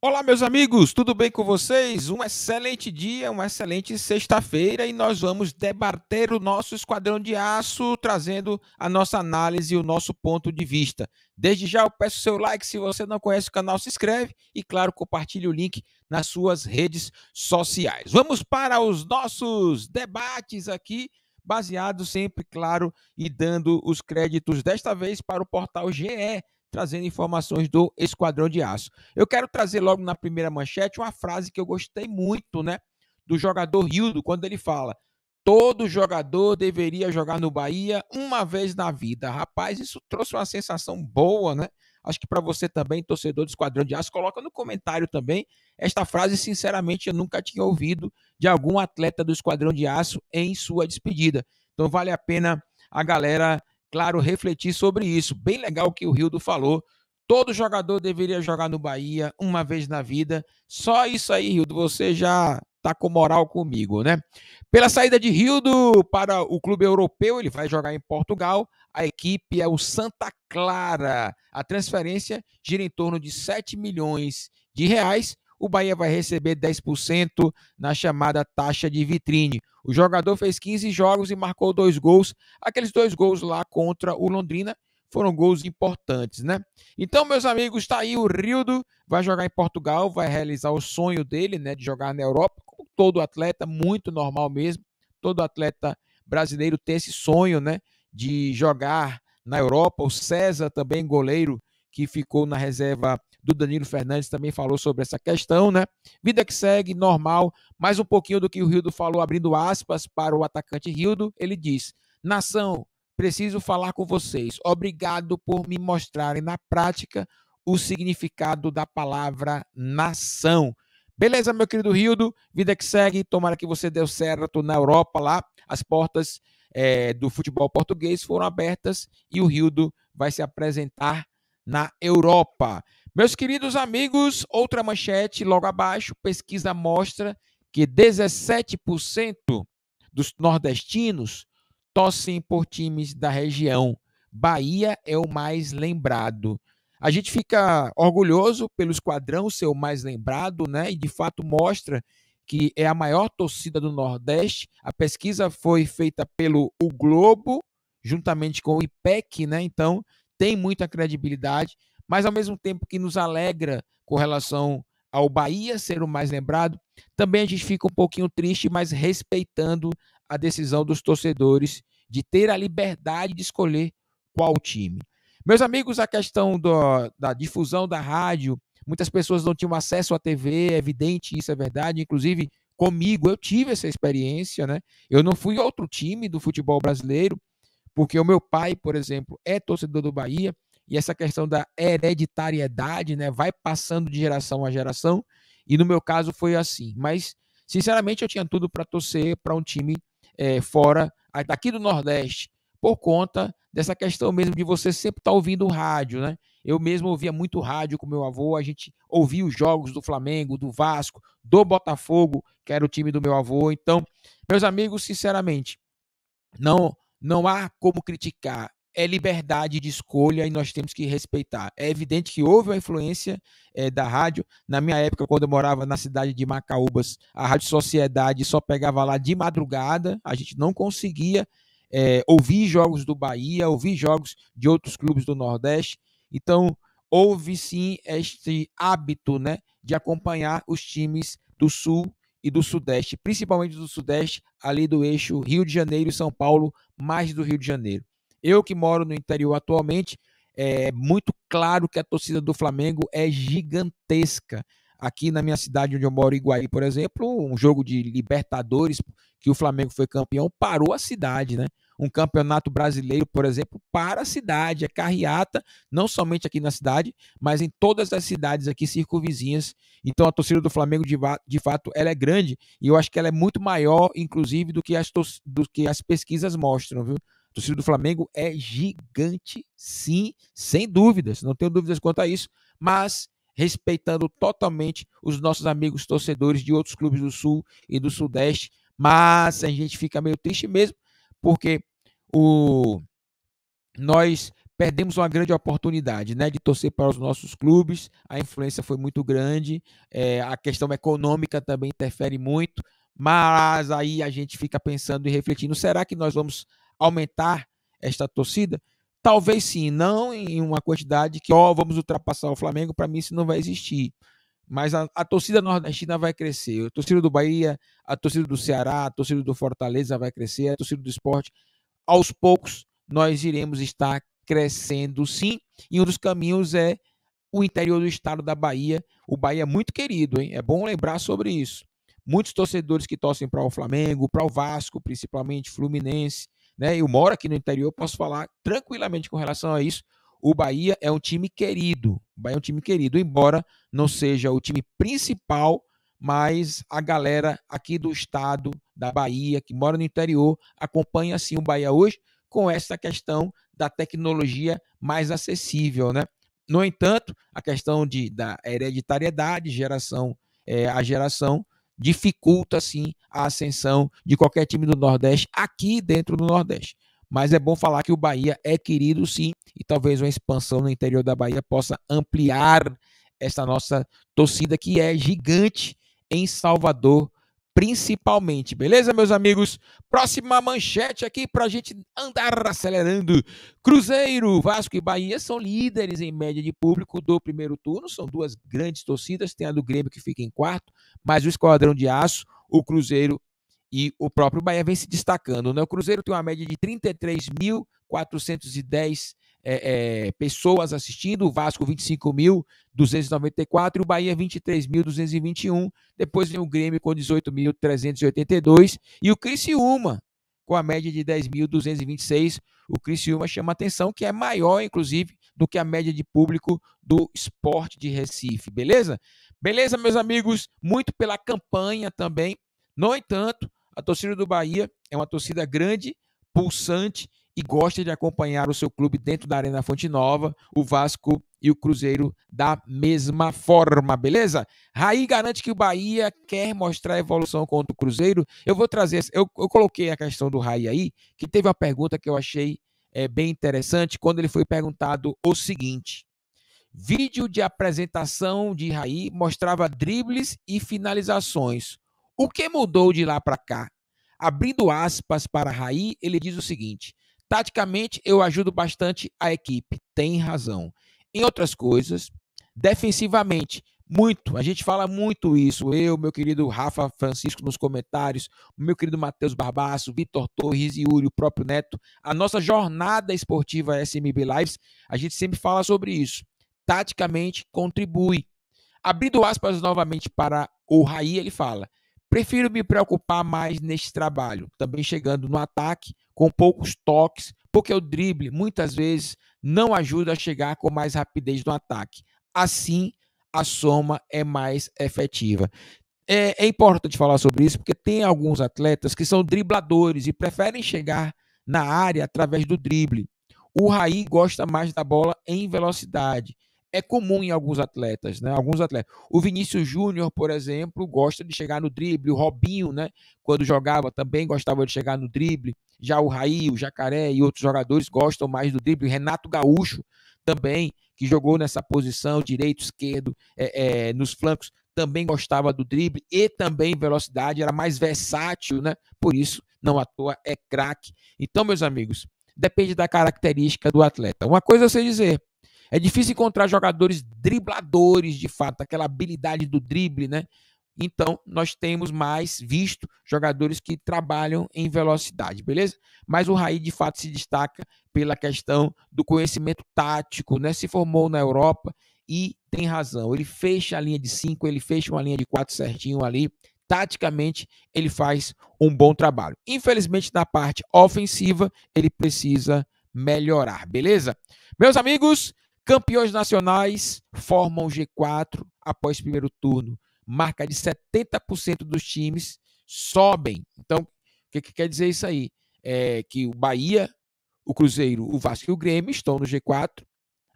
Olá, meus amigos, tudo bem com vocês? Um excelente dia, uma excelente sexta-feira e nós vamos debater o nosso Esquadrão de Aço, trazendo a nossa análise e o nosso ponto de vista. Desde já eu peço seu like, se você não conhece o canal, se inscreve e, claro, compartilhe o link nas suas redes sociais. Vamos para os nossos debates aqui, baseados sempre, claro, e dando os créditos desta vez para o portal GE, trazendo informações do Esquadrão de Aço. Eu quero trazer logo na primeira manchete uma frase que eu gostei muito, né, do jogador Rildo, quando ele fala: todo jogador deveria jogar no Bahia uma vez na vida. Rapaz, isso trouxe uma sensação boa, né? Acho que para você também, torcedor do Esquadrão de Aço, coloca no comentário também. Esta frase, sinceramente, eu nunca tinha ouvido de algum atleta do Esquadrão de Aço em sua despedida. Então vale a pena a galera, claro, refletir sobre isso. Bem legal o que o Rildo falou. Todo jogador deveria jogar no Bahia uma vez na vida. Só isso aí, Rildo, você já tá com moral comigo, né? Pela saída de Rildo para o clube europeu, ele vai jogar em Portugal. A equipe é o Santa Clara. A transferência gira em torno de 7 milhões de reais. O Bahia vai receber 10% na chamada taxa de vitrine. O jogador fez 15 jogos e marcou 2 gols. Aqueles 2 gols lá contra o Londrina foram gols importantes, né? Então, meus amigos, está aí o Rildo, vai jogar em Portugal, vai realizar o sonho dele, né, de jogar na Europa, como todo atleta, muito normal mesmo. Todo atleta brasileiro tem esse sonho, né, de jogar na Europa. O César também, goleiro, que ficou na reserva do Danilo Fernandes, também falou sobre essa questão, né? Vida que segue, normal. Mais um pouquinho do que o Rildo falou, abrindo aspas para o atacante Rildo, ele diz: nação, preciso falar com vocês. Obrigado por me mostrarem na prática o significado da palavra nação. Beleza, meu querido Rildo? Vida que segue. Tomara que você deu certo na Europa lá. As portas do futebol português foram abertas e o Rildo vai se apresentar na Europa. Meus queridos amigos, outra manchete logo abaixo. Pesquisa mostra que 17% dos nordestinos torcem por times da região. Bahia é o mais lembrado. A gente fica orgulhoso pelo Esquadrão ser o mais lembrado, né? E de fato mostra que é a maior torcida do Nordeste. A pesquisa foi feita pelo O Globo, juntamente com o IPEC, né? Então tem muita credibilidade, mas ao mesmo tempo que nos alegra com relação ao Bahia ser o mais lembrado, também a gente fica um pouquinho triste, mas respeitando a decisão dos torcedores de ter a liberdade de escolher qual time. Meus amigos, a questão da difusão da rádio, muitas pessoas não tinham acesso à TV, é evidente, isso é verdade, inclusive comigo eu tive essa experiência, né? Eu não fui outro time do futebol brasileiro, porque o meu pai, por exemplo, é torcedor do Bahia, e essa questão da hereditariedade, né, vai passando de geração a geração, e no meu caso foi assim. Mas, sinceramente, eu tinha tudo para torcer para um time fora daqui do Nordeste, por conta dessa questão mesmo de você sempre estar ouvindo rádio, né? Eu mesmo ouvia muito rádio com meu avô, a gente ouvia os jogos do Flamengo, do Vasco, do Botafogo, que era o time do meu avô. Então, meus amigos, sinceramente, não há como criticar. É liberdade de escolha e nós temos que respeitar. É evidente que houve uma influência da rádio. Na minha época, quando eu morava na cidade de Macaúbas, a Rádio Sociedade só pegava lá de madrugada. A gente não conseguia ouvir jogos do Bahia, ouvir jogos de outros clubes do Nordeste. Então, houve sim este hábito, né, de acompanhar os times do Sul e do Sudeste, principalmente do Sudeste, ali do eixo Rio de Janeiro e São Paulo, mais do Rio de Janeiro. Eu que moro no interior atualmente, é muito claro que a torcida do Flamengo é gigantesca. Aqui na minha cidade onde eu moro, Iguaí, por exemplo, um jogo de Libertadores que o Flamengo foi campeão, parou a cidade, né? Um campeonato brasileiro, por exemplo, para a cidade, é carreata, não somente aqui na cidade, mas em todas as cidades aqui circunvizinhas. Então a torcida do Flamengo, de fato, ela é grande e eu acho que ela é muito maior, inclusive, do que as pesquisas mostram, viu? A torcida do Flamengo é gigante, sim, sem dúvidas, não tenho dúvidas quanto a isso, mas respeitando totalmente os nossos amigos torcedores de outros clubes do Sul e do Sudeste, mas a gente fica meio triste mesmo, porque nós perdemos uma grande oportunidade, né, de torcer para os nossos clubes. A influência foi muito grande, a questão econômica também interfere muito, mas aí a gente fica pensando e refletindo, será que nós vamos aumentar esta torcida? Talvez sim, não em uma quantidade que, vamos ultrapassar o Flamengo, para mim isso não vai existir. Mas a torcida nordestina vai crescer. A torcida do Bahia, a torcida do Ceará, a torcida do Fortaleza vai crescer, a torcida do Sport. Aos poucos, nós iremos estar crescendo, sim. E um dos caminhos é o interior do estado da Bahia. O Bahia é muito querido, hein? É bom lembrar sobre isso. Muitos torcedores que torcem para o Flamengo, para o Vasco, principalmente Fluminense, né? Eu moro aqui no interior, posso falar tranquilamente com relação a isso. O Bahia é um time querido. O Bahia é um time querido, embora não seja o time principal, mas a galera aqui do estado da Bahia, que mora no interior, acompanha sim o Bahia hoje com essa questão da tecnologia mais acessível, né? No entanto, a questão da hereditariedade, a geração, dificulta, sim, a ascensão de qualquer time do Nordeste aqui dentro do Nordeste. Mas é bom falar que o Bahia é querido, sim, e talvez uma expansão no interior da Bahia possa ampliar essa nossa torcida, que é gigante em Salvador, principalmente. Beleza, meus amigos? Próxima manchete aqui para a gente andar acelerando. Cruzeiro, Vasco e Bahia são líderes em média de público do primeiro turno. São duas grandes torcidas. Tem a do Grêmio que fica em quarto, mas o Esquadrão de Aço, o Cruzeiro e o próprio Bahia vem se destacando, né? O Cruzeiro tem uma média de 33.410 pessoas assistindo, o Vasco 25.294 e o Bahia 23.221. Depois vem o Grêmio com 18.382 e o Criciúma com a média de 10.226. O Criciúma chama atenção, que é maior, inclusive, do que a média de público do Sport de Recife, beleza? Beleza, meus amigos? Muito pela campanha também. No entanto, a torcida do Bahia é uma torcida grande, pulsante e gosta de acompanhar o seu clube dentro da Arena Fonte Nova, o Vasco e o Cruzeiro da mesma forma, beleza? Raí garante que o Bahia quer mostrar a evolução contra o Cruzeiro. Eu vou trazer, eu coloquei a questão do Raí aí, que teve uma pergunta que eu achei bem interessante, quando ele foi perguntado o seguinte: vídeo de apresentação de Raí mostrava dribles e finalizações. O que mudou de lá para cá? Abrindo aspas para Raí, ele diz o seguinte: taticamente eu ajudo bastante a equipe, tem razão. Em outras coisas, defensivamente, muito, a gente fala muito isso, meu querido Rafa Francisco nos comentários, o meu querido Matheus Barbaço, Vitor Torres, Yuri, o próprio Neto, a nossa jornada esportiva SMB Lives, a gente sempre fala sobre isso. Taticamente contribui. Abrindo aspas novamente para o Raí, ele fala: prefiro me preocupar mais neste trabalho, também chegando no ataque com poucos toques, porque o drible muitas vezes não ajuda a chegar com mais rapidez no ataque. Assim, a soma é mais efetiva. É importante falar sobre isso, porque tem alguns atletas que são dribladores e preferem chegar na área através do drible. O Raí gosta mais da bola em velocidade. É comum em alguns atletas, né? O Vinícius Júnior, por exemplo, gosta de chegar no drible. O Robinho, né, quando jogava, também gostava de chegar no drible. Já o Raí, o Jacaré e outros jogadores gostam mais do drible. Renato Gaúcho também, que jogou nessa posição, direito, esquerdo, nos flancos, também gostava do drible e também velocidade, era mais versátil, né? Por isso, não à toa, é craque. Então, meus amigos, depende da característica do atleta. Uma coisa eu sei dizer: é difícil encontrar jogadores dribladores, de fato, aquela habilidade do drible, né? Então, nós temos mais visto jogadores que trabalham em velocidade, beleza? Mas o Raí, de fato, se destaca pela questão do conhecimento tático, né? Se formou na Europa e tem razão. Ele fecha a linha de 5, ele fecha uma linha de 4 certinho ali. Taticamente, ele faz um bom trabalho. Infelizmente, na parte ofensiva, ele precisa melhorar, beleza? Meus amigos, campeões nacionais formam G4 após o primeiro turno. Marca de 70% dos times sobem. Então, o que quer dizer isso aí? É que o Bahia, o Cruzeiro, o Vasco e o Grêmio estão no G4.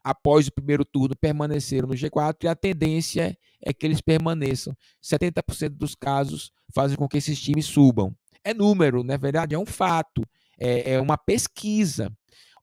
Após o primeiro turno, permaneceram no G4 e a tendência é que eles permaneçam. 70% dos casos fazem com que esses times subam. É número, na verdade, é um fato, é uma pesquisa.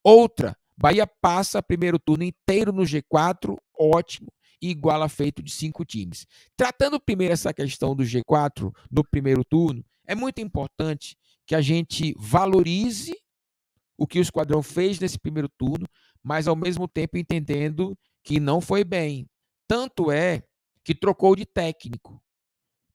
Outra, Bahia passa primeiro turno inteiro no G4, ótimo, e iguala feito de 5 times. Tratando primeiro essa questão do G4 no primeiro turno, é muito importante que a gente valorize o que o Esquadrão fez nesse primeiro turno, mas ao mesmo tempo entendendo que não foi bem. Tanto é que trocou de técnico.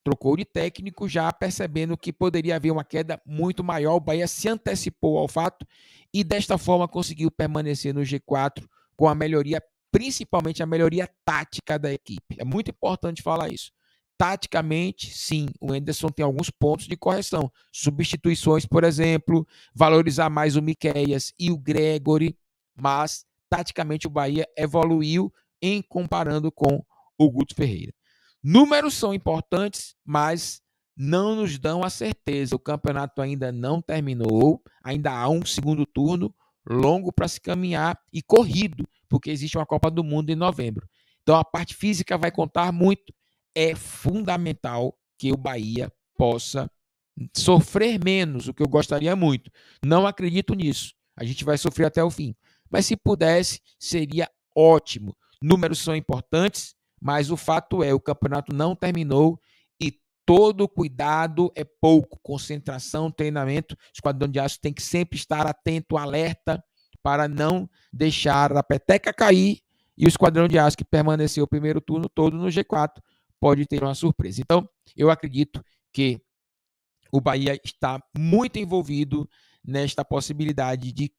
Trocou de técnico já percebendo que poderia haver uma queda muito maior. O Bahia se antecipou ao fato e desta forma conseguiu permanecer no G4 com a melhoria, principalmente a melhoria tática da equipe. É muito importante falar isso. Taticamente, sim, o Anderson tem alguns pontos de correção. Substituições, por exemplo, valorizar mais o Miqueias e o Gregory, mas taticamente o Bahia evoluiu em comparando com o Guto Ferreira. Números são importantes, mas não nos dão a certeza. O campeonato ainda não terminou, ainda há um segundo turno longo para se caminhar e corrido, porque existe uma Copa do Mundo em novembro. Então a parte física vai contar muito. É fundamental que o Bahia possa sofrer menos, o que eu gostaria muito. Não acredito nisso. A gente vai sofrer até o fim. Mas se pudesse, seria ótimo. Números são importantes, mas o fato é, o campeonato não terminou e todo cuidado é pouco. Concentração, treinamento. O Esquadrão de Aço tem que sempre estar atento, alerta, para não deixar a peteca cair e o Esquadrão de Aço, que permaneceu o primeiro turno todo no G4, pode ter uma surpresa. Então, eu acredito que o Bahia está muito envolvido nesta possibilidade de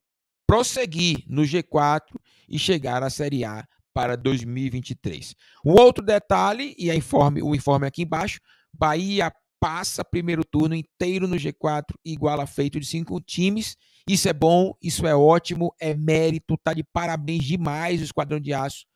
prosseguir no G4 e chegar à Série A para 2023. Um outro detalhe, e o informe aqui embaixo, Bahia passa primeiro turno inteiro no G4, igual a feito de 5 times. Isso é bom, isso é ótimo, é mérito, tá de parabéns demais o Esquadrão de Aço.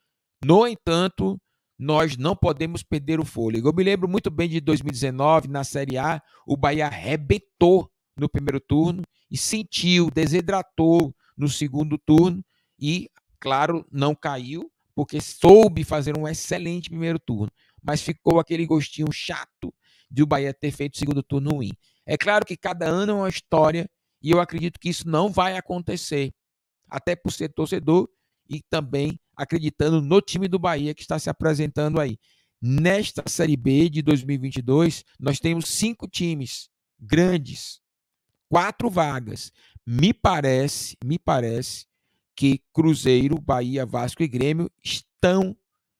No entanto, nós não podemos perder o fôlego. Eu me lembro muito bem de 2019, na Série A, o Bahia arrebentou no primeiro turno e sentiu, desidratou no segundo turno e, claro, não caiu, porque soube fazer um excelente primeiro turno, mas ficou aquele gostinho chato de o Bahia ter feito o segundo turno ruim. É claro que cada ano é uma história e eu acredito que isso não vai acontecer, até por ser torcedor e também acreditando no time do Bahia que está se apresentando aí. Nesta Série B de 2022, nós temos 5 times grandes, 4 vagas. Me parece que Cruzeiro, Bahia, Vasco e Grêmio estão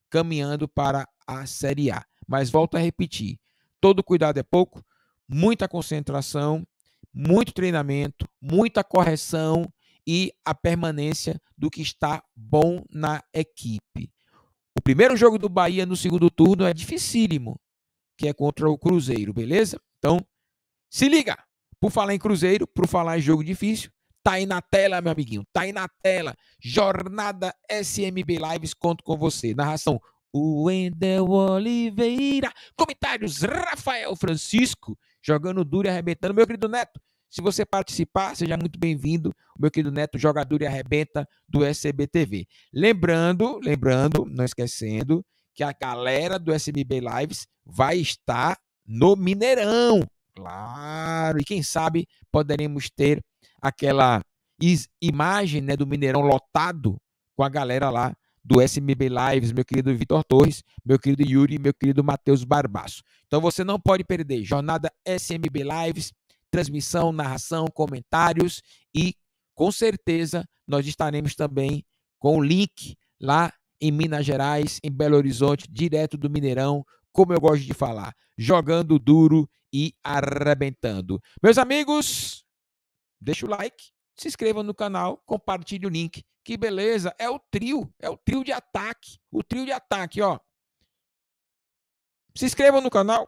caminhando para a Série A. Mas volto a repetir, todo cuidado é pouco, muita concentração, muito treinamento, muita correção e a permanência do que está bom na equipe. O primeiro jogo do Bahia no segundo turno é dificílimo, que é contra o Cruzeiro, beleza? Então, se liga! Por falar em Cruzeiro, por falar em jogo difícil, tá aí na tela, meu amiguinho, tá aí na tela. Jornada SMB Lives, conto com você. Narração, Wendel Oliveira. Comentários, Rafael Francisco, jogando duro e arrebentando. Meu querido Neto, se você participar, seja muito bem-vindo. Meu querido Neto, jogador e arrebenta do SBTV. Lembrando, não esquecendo, que a galera do SMB Lives vai estar no Mineirão. Claro, e quem sabe poderemos ter aquela imagem, né, do Mineirão lotado com a galera lá do SMB Lives, meu querido Vitor Torres, meu querido Yuri, meu querido Matheus Barbaço. Então você não pode perder. Jornada SMB Lives, transmissão, narração, comentários e com certeza nós estaremos também com o link lá em Minas Gerais, em Belo Horizonte, direto do Mineirão, como eu gosto de falar, jogando duro e arrebentando. Meus amigos, deixa o like, se inscreva no canal, compartilhe o link. Que beleza, é o trio de ataque, ó. Se inscreva no canal,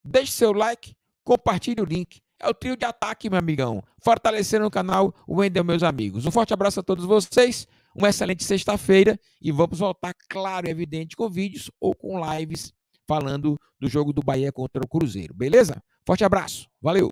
deixe seu like, compartilhe o link. É o trio de ataque, meu amigão. Fortalecendo o canal, o Wendel, meus amigos. Um forte abraço a todos vocês, uma excelente sexta-feira e vamos voltar, claro e evidente, com vídeos ou com lives falando do jogo do Bahia contra o Cruzeiro, beleza? Forte abraço, valeu!